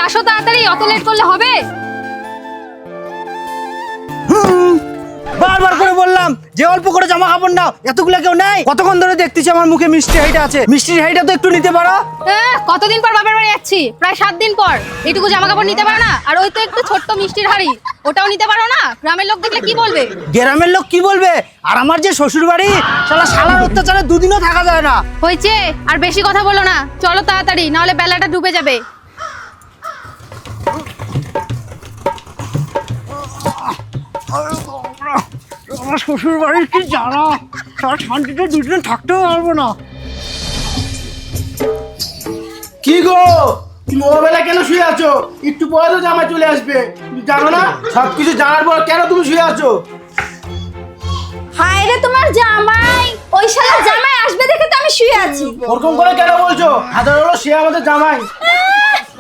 আসো তাড়াতাড়ি, অত লেট করলে হবে? বারবার করে বললাম যে অল্প করে জামা কাপড় নাও, এতগুলো কেউ নেই। কতক্ষণ ধরে দেখতেছি আমার মুখে মিষ্টি হাইটা আছে, মিষ্টির হাইটা তো একটু নিতে পারো। কতদিন পর বাপের বাড়ি যাচ্ছি? প্রায় 7 দিন পর। এইটুকু জামা কাপড় নিতে পারো না? আর ওই তো একটু ছোট্ট মিষ্টির হাড়ি, ওটাও নিতে পারো না? গ্রামের লোক দেখলে কি বলবে? গ্রামের লোক কি বলবে? আর আমার যে শ্বশুর বাড়ি, শালার অত্যাচারে দুদিনও থাকা যায় না। হয়েছে, আর বেশি কথা বলো না, চলো তাড়াতাড়ি, নাহলে বেলাটা ডুবে যাবে। আমার শ্বশুর বাড়ির কি জ্বালা, তার শান্তিতে দুদিন থাকতেও পারবো না। কি গো, তুমি ওবেলা কেন শুয়ে আছো? একটু পরে তো জামাই চলে আসবে, তুমি জানো না? সবকিছু জানার পর কেন তুমি শুয়ে আছো? হায় রে তোমার জামাই, ওই শালা জামাই আসবে দেখে তো আমি শুয়ে আছি। ওরকম করে কেন বলছো? হাজার হলো সে আমাদের জামাই।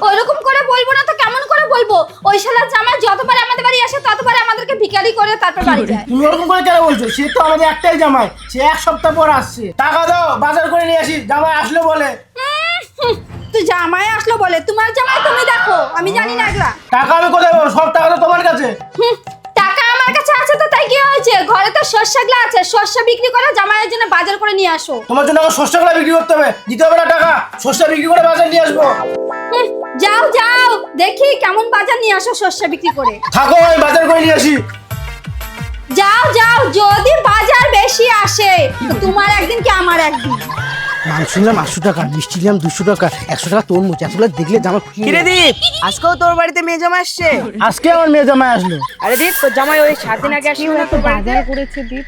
ওইরকম করে বলবো না তো কেমন করে বলবো? ওই শালা জামাই যতবার আমাদের বাড়ি আসে ততবার আমাদেরকে ভিখারি করে তারপর বাড়ি যায়। তুমি ওরকম করে কেন বলছো? সে তো আমাদের একটাই জামাই, সে 1 সপ্তাহ পর আসছে। টাকা দাও, বাজার করে নিয়ে আসি, জামাই আসলো বলে। তুই জামাই আসলো বলে? তোমার জামাই তুমি দেখো, আমি জানি না এগুলা। টাকা আমি কোথায় পাবো? সব টাকা তো তোমার কাছে। টাকা আমার কাছে আছে তো তাই কি হয়েছে? ঘরে তো শস্যগুলো আছে, শস্য বিক্রি করে জামাইয়ের জন্য বাজার করে নিয়ে আসো। তোমার জন্য আমার শস্যগুলো বিক্রি করতে হবে, দিতে হবে না টাকা? শস্য বিক্রি করে বাজার নিয়ে আসবো। যাও যাও, দেখি কেমন বাজার নিয়ে আসো শস্য বিক্রি করে। থাকো, আমি বাজার করে নিয়ে আসি। যাও যাও, যদি বাজার বেশি আসে তো তোমার একদিন কি আমার একদিন। মাংস নিলাম 800 টাকা, মিষ্টি নিলাম 200 টাকা, 100 টাকা তোর মুখ। এতগুলো দেখলে জামা কিরে দীপ, আজকেও তোর বাড়িতে মেয়ে জামাই আসছে? আজকে আমার মেয়ে জামাই আসলো। আরে দীপ, তোর জামাই ওই 7 দিন আগে আসলো না তোর বাড়িতে? করেছে দীপ।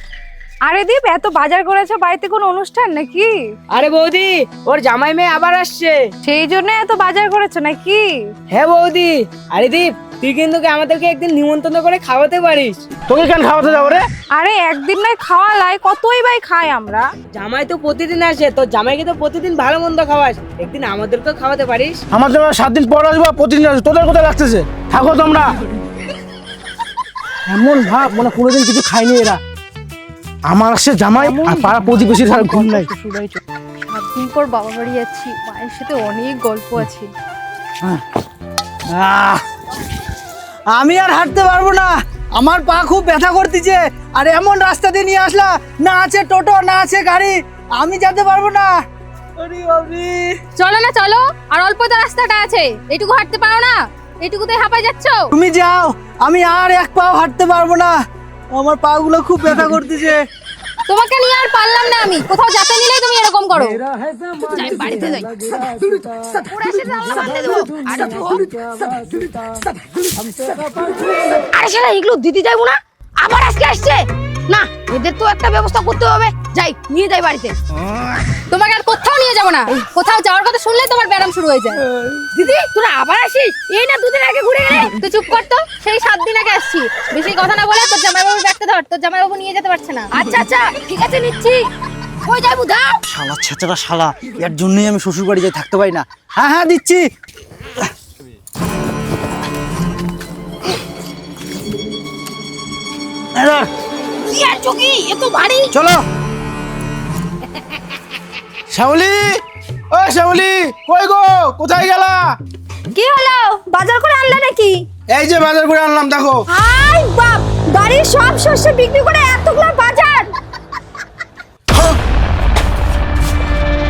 আরে দীপ, এত বাজার করেছো, বাড়িতে কোনো অনুষ্ঠান নাকি? আরে বৌদি, ওর জামাই মেয়ে আবার আসছে। সেই জন্য এত বাজার করেছো নাকি? হ্যাঁ বৌদি। আরে দীপ, তুই কিন্তু আমাদেরকে একদিন নিমন্ত্রণ করে খাওয়াতে পারিস। তোকে কেন খাওয়াতে যাবো রে? আরে একদিন নয় খাওয়ালাই, কতই বাই খাই আমরা। জামাই তো প্রতিদিন আসে, তোর জামাইকে তো প্রতিদিন ভালো মন্দ খাওয়াস, একদিন আমাদেরকেও খাওয়াতে পারিস। আমার জামাই 7 দিন পর আসবো, প্রতিদিন আসবো, তোদের কোথায় লাগতেছে? থাকো তোমরা। এমন ভাব মনে কোনোদিন কিছু খায়নি এরা। আমার আসছে জামাই আর পাড়া প্রতিবেশীর আর ঘুম নাই। 7 দিন পর বাবা বাড়ি যাচ্ছি, মায়ের সাথে অনেক গল্প আছে। আহ, আমি আর হাঁটতে পারবো না, আমার পা খুব ব্যথা করতেছে। আর এমন রাস্তা দিয়ে নিয়ে আসলা, না আছে টোটো না আছে গাড়ি, আমি যেতে পারবো না। আরে বাবরি, চলো না চলো, আর অল্প তো রাস্তাটা আছে, এইটুকু হাঁটতে পারো না? এইটুকুতে হাঁপাই যাচ্ছ? তুমি যাও, আমি আর এক পাও হাঁটতে পারবো না, আমার পা গুলো খুব ব্যথা করতেছে। তোমাকে নিয়ে আর পারলাম না আমি, কোথাও যেতে নিলেই তুমি এরকম করো। যাই বাড়িতে যাই। ওরা এসে জানলা বাঁধতে দেবো। আরে শালা, এগুলো দিতে যাইবো না? আবার আজকে আসছে না, এদের তো একটা ব্যবস্থা করতে হবে। যাই, নিয়ে যাই বাড়িতে। তোমাকে আর কোথাও নিয়ে যাবো না, কোথাও যাওয়ার কথা শুনলে তোমার ব্যায়াম শুরু হয়ে যায়। দিদি, তোরা আবার আসিস? এই না 2 দিন আগে ঘুরে গেলে। তুই চুপ কর তো, সেই 7 দিন আগে আসছি। বেশি কথা না বলে তোর জামাইবাবুর ব্যাগটা ধর, তোর জামাইবাবু নিয়ে যেতে পারছে না। আচ্ছা আচ্ছা, ঠিক আছে নিচ্ছি। কই যাই বুঝাও? শালা ছেচড়া শালা, এর জন্যই আমি শ্বশুর বাড়ি যাই থাকতে পারি না। হ্যাঁ হ্যাঁ দিচ্ছি। কি আর চকি, এত ভারী। চলো। শ্যামলি, ও শ্যামলি, কই গো, কোথায় গেলা? কি হলো, বাজার করে আনলে নাকি? এই যে বাজার করে আনলাম, দেখো। আই বাপ, বাড়ির সব শস্য বিক্রি করে এতগুলো বাজার।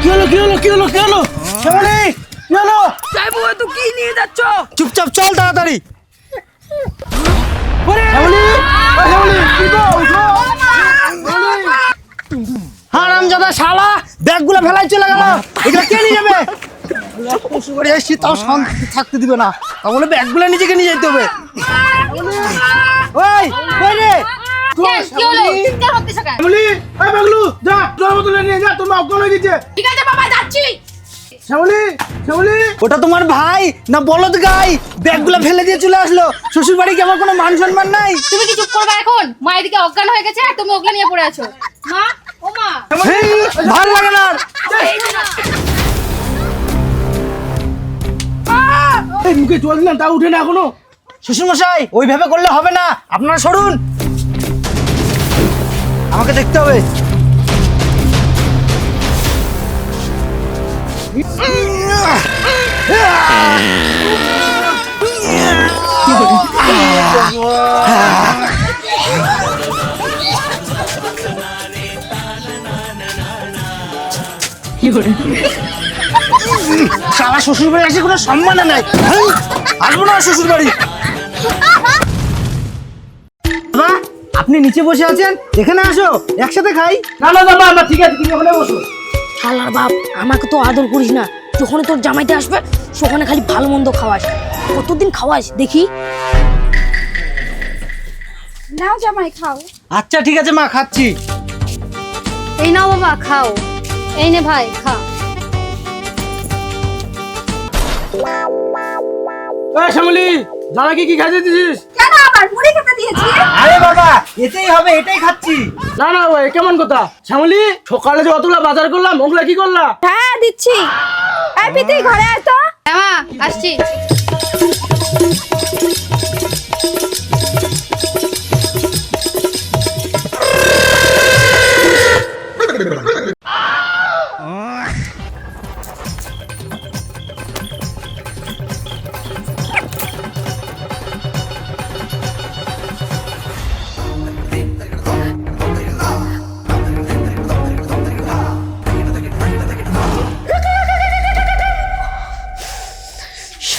কি হলো কি হলো কি হলো কি হলো? শ্যামলি, কি হলো? যাইবো, তুই কি নিয়ে যাচ্ছ? চুপচাপ চল তাড়াতাড়ি। শ্যামলি, ও শ্যামলি, কি গো, উঠো। হারামজাদা শালা, ব্যাগগুলো ফেলাই চলে গেল। এগুলো কে নিয়ে যাবে? শ্বশুর বাড়ি এসেছি, তাও শান্তি থাকতে দিবে না, তাহলে ব্যাগগুলো নিজেকে নিয়ে যেতে হবে। ওই কই রে? কি হলো? চিৎকার হচ্ছে কেন? শ্যামলি, এই বাগলু, যা, তোর বোতলে নিয়ে যা, তোর মা অজ্ঞান হয়ে গেছে। ঠিক আছে বাবা, যাচ্ছি। শ্যামলি, শ্যামলি, ওটা তোমার ভাই না বলদ গাই? ব্যাগগুলো ফেলে দিয়ে চলে আসলো। শ্বশুর বাড়ি কি আমার কোনো মান সম্মান নাই? তুমি কি চুপ করবে এখন? মা এদিকে অজ্ঞান হয়ে গেছে আর তুমি ওগুলা নিয়ে পড়ে আছো। মা, ও মা, হেই, ভালো লাগে না আর। এই মুখে জল দিলাম, তা উঠে না এখনো। শ্বশুর মশাই, ওইভাবে করলে হবে না, আপনারা সরুন, আমাকে দেখতে হবে। সারা শ্বশুর বাড়ি আসে কোনো সম্মান নাই। আসবো না শ্বশুর বাড়ি। বাবা, আপনি নিচে বসে আছেন, এখানে আসো একসাথে খাই। না না বাবা, আমার ঠিক আছে, তুমি ওখানে বসো। শালার বাপ, আমাকে তো আদর করিস না। যখন তোর জামাইতে আসবে সেখানে খালি ভালো মন্দ খাওয়াস। কতদিন খাওয়াস দেখি? নাও জামাই খাও। আচ্ছা ঠিক আছে মা, খাচ্ছি। এই নাও বাবা খাও। এই নে ভাই খা। এই শ্যামলী, জামাইকে কি খাইতে দিছিস? কেন আবার মুড়ি খেতে দিয়েছি? আরে বাবা, এটাই হবে, এটাই খাচ্ছি। না না ভাই, কেমন কথা? শ্যামলী, সকালে যে অতগুলা বাজার করলাম, ওগুলা কি করলা? হ্যাঁ দিচ্ছি। এই পিতি ঘরে আয় তো। হ্যাঁ মা, আসছি।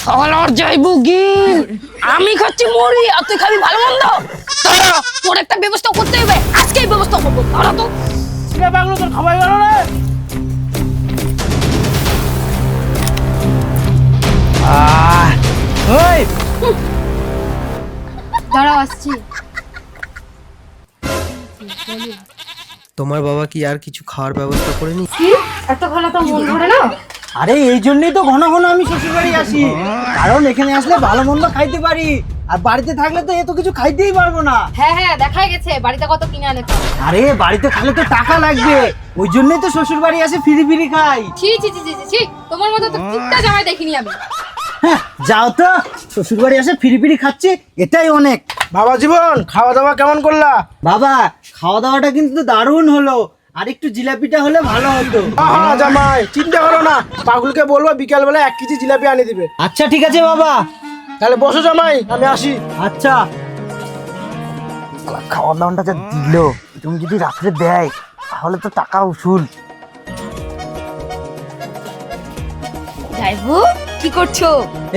শালার যাইবো গিল, আমি খাচ্ছি মুড়ি আর তুই খাবি ভালো মন্দ। দাঁড়া, তোর একটা ব্যবস্থা করতে হবে, আজকেই ব্যবস্থা করবো। দাঁড়া তো। কিরে পাগলু, তোর খাবার গেল রে? ওই দাঁড়াও, আসছি। তোমার বাবা কি আর কিছু খাওয়ার ব্যবস্থা করেনি? এত ভালো তো মন ভরে না। আরে এই জন্যই তো ঘন ঘন আমি শ্বশুর বাড়ি আসি, কারণ এখানে আসলে ভালো মন্দ খাইতে পারি। আর বাড়িতে থাকলে তো এত কিছু খাইতেই পারবো না। হ্যাঁ হ্যাঁ, দেখাই গেছে বাড়িতে কত কিনে আনে খাও। আরে বাড়িতে খেলে তো টাকা লাগবে, ওই জন্যই তো শ্বশুর বাড়ি আসে ফিরি ফিরি খাই। ছি ছি ছি ছি ছি, তোমার মতো তো কিপটা জামাই দেখিনি আমি। হ্যাঁ, যাও তো, শ্বশুর বাড়ি আসে ফিরি ফিরি খাচ্ছি, এটাই অনেক। বাবা জীবন, খাওয়া দাওয়া কেমন করলা? বাবা, খাওয়া দাওয়াটা কিন্তু দারুণ হলো, আর একটু জিলাপিটা হলে ভালো হতো। হ্যাঁ জামাই, চিন্তা করো না, পাগলকে বলবো বিকালবেলা 1 কেজি জিলাপি আনি দিবে। আচ্ছা ঠিক আছে বাবা। তাহলে বসো জামাই, আমি আসি। আচ্ছা। খাওয়া দাওয়াটা যা দিল, তুমি যদি রাত্রে দেয় তাহলে তো টাকা উসুল। যাইবো, কি করছো?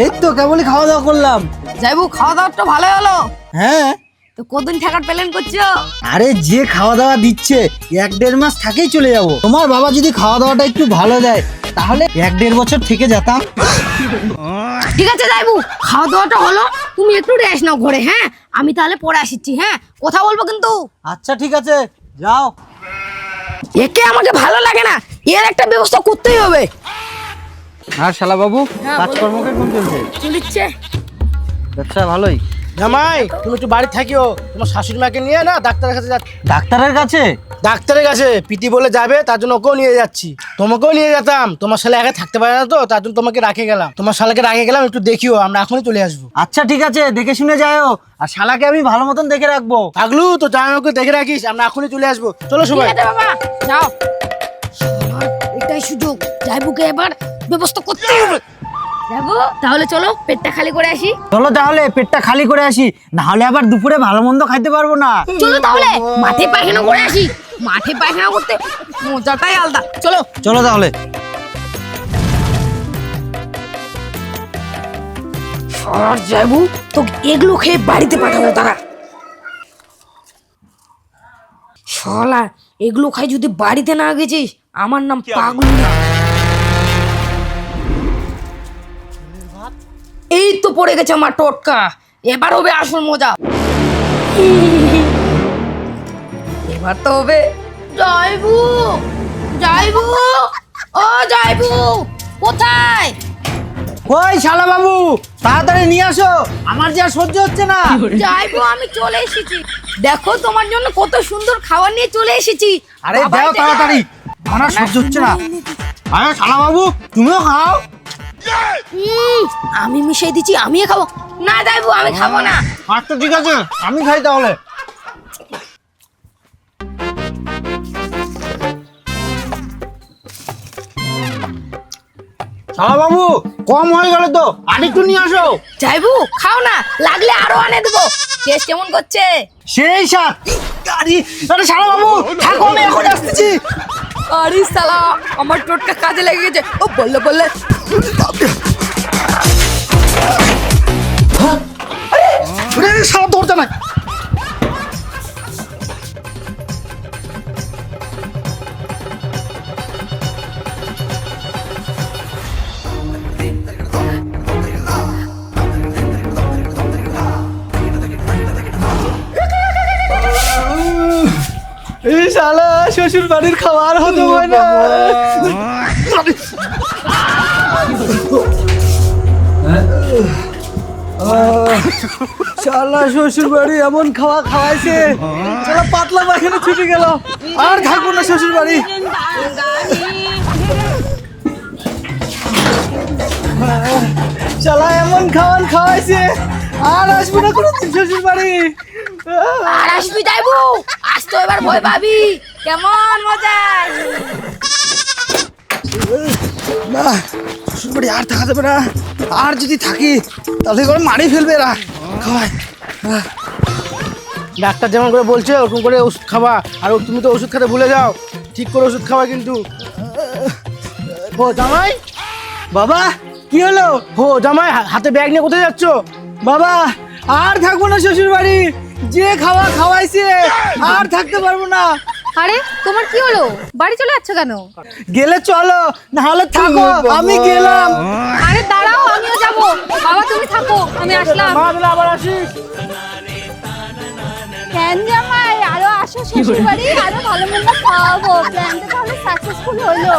এই তো কেবলই খাওয়া দাওয়া করলাম। যাইবো, খাওয়া দাওয়াটা ভালো হলো। হ্যাঁ, তো কতদিন থাকার প্ল্যান করছো? আরে যে খাওয়া দাওয়া দিচ্ছে 1-1.5 মাস থাকেই চলে যাব। তোমার বাবা যদি খাওয়া দাওয়াটা একটু ভালো দেয় তাহলে 1-1.5 বছর থেকে যেতাম। ঠিক আছে যাইবো, খাওয়া দাওয়াটা হলো, তুমি একটু রেস্ট নাও ঘরে। হ্যাঁ, আমি তাহলে পরে আসছি। হ্যাঁ, কথা বলবো কিন্তু। আচ্ছা ঠিক আছে, যাও। একে আমাকে ভালো লাগে না, এর একটা ব্যবস্থা করতেই হবে। আর শালা বাবু, হ্যাঁ, কাজকর্ম কেমন চলছে? চলিচ্ছে। ব্যবসা ভালোই। জামাই, তুমি একটু বাড়ি থাকিও, তোমার শাশুড়ি মাকে নিয়ে না ডাক্তারের কাছে ডাক্তারের কাছে? ডাক্তারের কাছে পিটি বলে যাবে, তার জন্য ওকেও নিয়ে যাচ্ছি। তোমাকেও নিয়ে যেতাম, তোমার শালা একা থাকতে পারে না তো, তার জন্য তোমাকে রাখে গেলাম। তোমার শালাকে রাখে গেলাম, একটু দেখিও, আমরা এখনই চলে আসবো। আচ্ছা ঠিক আছে, দেখে শুনে যাও, আর শালাকে আমি ভালো মতন দেখে রাখবো। পাগলু, তো জামাইকে দেখে রাখিস, আমরা এখনই চলে আসবো। চলো ঠিক সবাই। আছে বাবা, যাও। শালার এটাই সুযোগ, যাইবুকে এবার ব্যবস্থা করতেই হবে। যাবো, তাহলে চলো পেটটা খালি করে আসি। চলো তাহলে পেটটা খালি করে আসি, না হলে আবার দুপুরে ভালো মন্দ খাইতে পারবো না। চলো তাহলে মাঠে পায়খানা করে আসি। মাঠে পায়খানা করতে মজাটাই আলাদা। চলো। চলো তাহলে। আর যাবো তো এগুলো খেয়ে বাড়িতে পাঠাবো তারা। শালা এগুলো খাই যদি বাড়িতে না গেছিস, আমার নাম পাগলু না। এই তো পড়ে গেছে আমার টোটকা, এবার হবে আসল মজা। এবার তো হবে। যাইবু, যাইবু, ও যাইবু, কোথায়? ওই শালা বাবু, তাড়াতাড়ি নিয়ে আসো, আমার যে আর সহ্য হচ্ছে না। যাইবো, আমি চলে এসেছি। দেখো তোমার জন্য কত সুন্দর খাবার নিয়ে চলে এসেছি। আরে বাবাই দাও দেখে। তাড়াতাড়ি, আমার আর সহ্য হচ্ছে না। আরে শালা বাবু, তুমিও খাও। আমি মিশাই দিচ্ছি, আমিও খাবো। না যাইবো, আমি খাবো না। আচ্ছা ঠিক আছে, আমি খাই তাহলে। শালা বাবু কম হয়ে গেল তো আরেকটু নিয়ে আসো। যাইবু খাও না, লাগলে আরো আনে দেবো। টেস্ট কেমন করছে? সেই সাত গাড়ি। আরে শালা বাবু থাকো, আমি এখন আসতেছি। আরে শালা আমার টোটকা কাজে লেগে গেছে। ও বললে বললে আরে শালা দৌড়তে না। এই শালা শ্বশুর বাড়ির খাবার হতে হয় না। শালা শ্বশুর বাড়ি এমন খাওয়া খাওয়াইছে, শালা পাতলা পায়খানা ছুটে গেল, আর থাকবো না শ্বশুর বাড়ি। শালা এমন খাওয়ান খাওয়াইছে, আর আসবো না কোনোদিন শ্বশুর বাড়ি। আর আসবি যাইবু, আজ তো এবার ভয় পাবি। কেমন মজা? না শ্বশুর বাড়ি আর থাকা যাবে না, আর যদি থাকি তাহলে করে মারি ফেলবে এরা। খাওয়াই ডাক্তার যেমন করে বলছে ওরকম করে ওষুধ খাবা, আর তুমি তো ওষুধ খেতে ভুলে যাও, ঠিক করে ওষুধ খাওয়া কিন্তু। ও জামাই, বাবা কি হলো? ও জামাই হাতে ব্যাগ নিয়ে কোথায় যাচ্ছ? বাবা আর থাকবো না শ্বশুর বাড়ি, যে খাওয়া খাওয়াইছে আর থাকতে পারবো না। আরে তোমার কি হলো? বাড়ি চলে যাচ্ছ কেন? গেলে চলো, না হলে থাকো, আমি গেলাম। আরে দাঁড়াও, আমিও যাব। বাবা তুমি থাকো, আমি আসলাম। আবার আসিস। কেন জামাই আরো আসো শ্বশুর বাড়ি, আরো ভালো মন্দ খাওয়াবো। প্ল্যানটা তাহলে সাকসেসফুল হলো।